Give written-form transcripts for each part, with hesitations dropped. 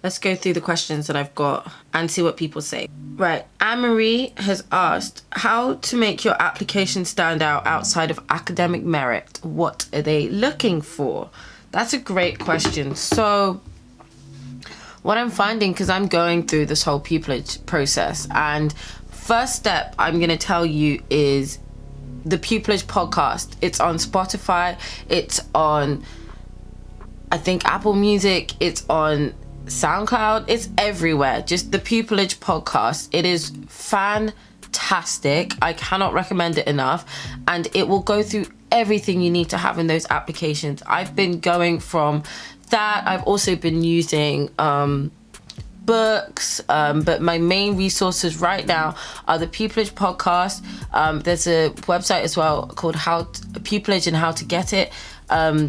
Let's go through the questions that I've got and see what people say. Right, Anne-Marie has asked how to make your application stand out outside of academic merit. What are they looking for? That's a great question. So what I'm finding, because I'm going through this whole pupilage process, and first step I'm going to tell you is the Pupilage Podcast. It's on Spotify, it's on, I think, Apple Music, it's on SoundCloud, it's everywhere. Just the Pupilage Podcast. It is fantastic. I cannot recommend it enough, and it will go through everything you need to have in those applications. I've been going from that. I've also been using books, but my main resources right now are the Pupilage Podcast. There's a website as well called Pupilage and How to Get It.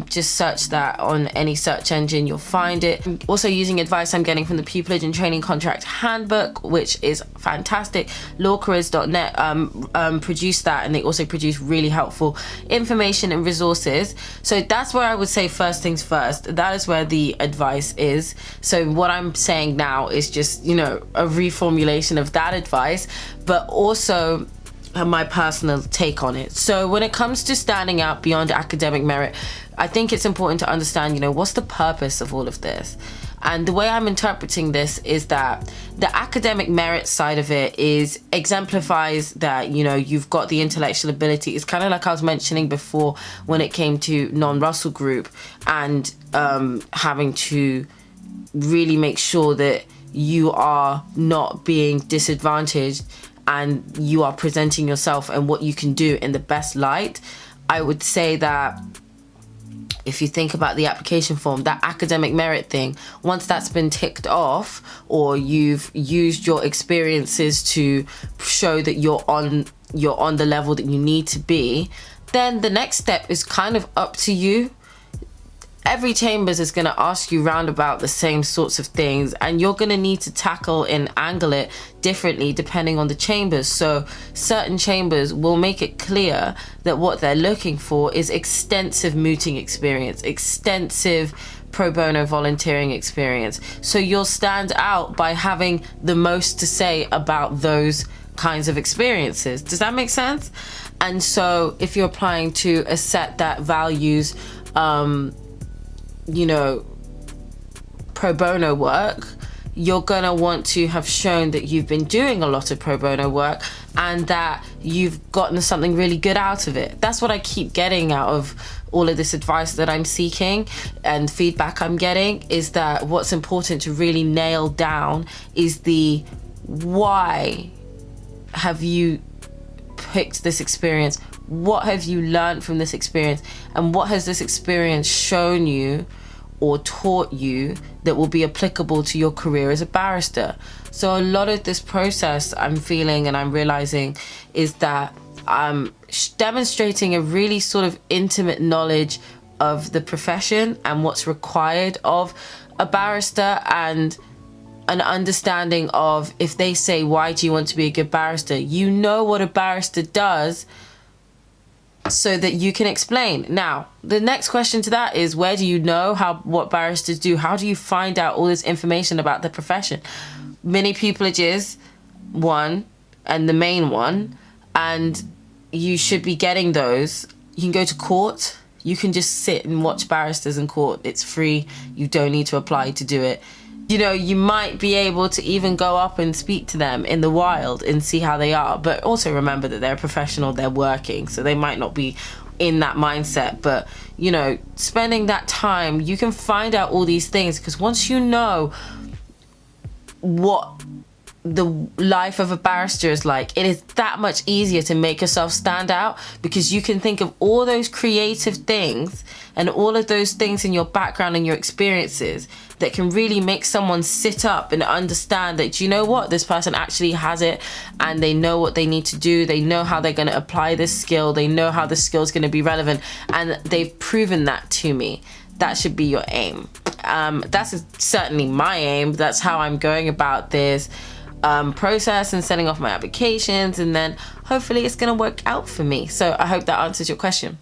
Just search that on any search engine, you'll find it. I'm also using advice I'm getting from the Pupilage and Training Contract Handbook, which is fantastic. lawcareers.net produced that, and they also produce really helpful information and resources. So that's where I would say first things first. That is where the advice is. So what I'm saying now is just, a reformulation of that advice, but also my personal take on it. So when it comes to standing out beyond academic merit, I think it's important to understand, what's the purpose of all of this? And the way I'm interpreting this is that the academic merit side of it exemplifies that, you've got the intellectual ability. It's kind of like I was mentioning before when it came to non-Russell group and having to really make sure that you are not being disadvantaged and you are presenting yourself and what you can do in the best light. I would say that if you think about the application form, that academic merit thing, once that's been ticked off, or you've used your experiences to show that you're on the level that you need to be, then the next step is kind of up to you. Every chambers is going to ask you round about the same sorts of things, and you're going to need to tackle and angle it differently depending on the chambers. So certain chambers will make it clear that what they're looking for is extensive mooting experience, extensive pro bono volunteering experience. So you'll stand out by having the most to say about those kinds of experiences. Does that make sense? And so if you're applying to a set that values pro bono work, you're gonna want to have shown that you've been doing a lot of pro bono work and that you've gotten something really good out of it. That's what I keep getting out of all of this advice that I'm seeking and feedback I'm getting, is that what's important to really nail down is the why have you picked this experience? What have you learned from this experience? And what has this experience shown you or taught you that will be applicable to your career as a barrister? So a lot of this process I'm feeling and I'm realizing is that I'm demonstrating a really sort of intimate knowledge of the profession and what's required of a barrister, and an understanding of, if they say, why do you want to be a good barrister? You know what a barrister does so that you can explain. Now, the next question to that is, where do you know what barristers do? How do you find out all this information about the profession? Mini pupilages, one, and the main one, and you should be getting those. You can go to court. You can just sit and watch barristers in court. It's free. You don't need to apply to do it. You might be able to even go up and speak to them in the wild and see how they are. But also remember that they're a professional, they're working, so they might not be in that mindset. But, spending that time, you can find out all these things, because once you know what the life of a barrister is like, it is that much easier to make yourself stand out, because you can think of all those creative things and all of those things in your background and your experiences that can really make someone sit up and understand that, this person actually has it, and they know what they need to do. They know how they're going to apply this skill. They know how the skill is going to be relevant, and they've proven that to me. That should be your aim. That's certainly my aim. That's how I'm going about this process and sending off my applications, and then hopefully it's going to work out for me. So I hope that answers your question.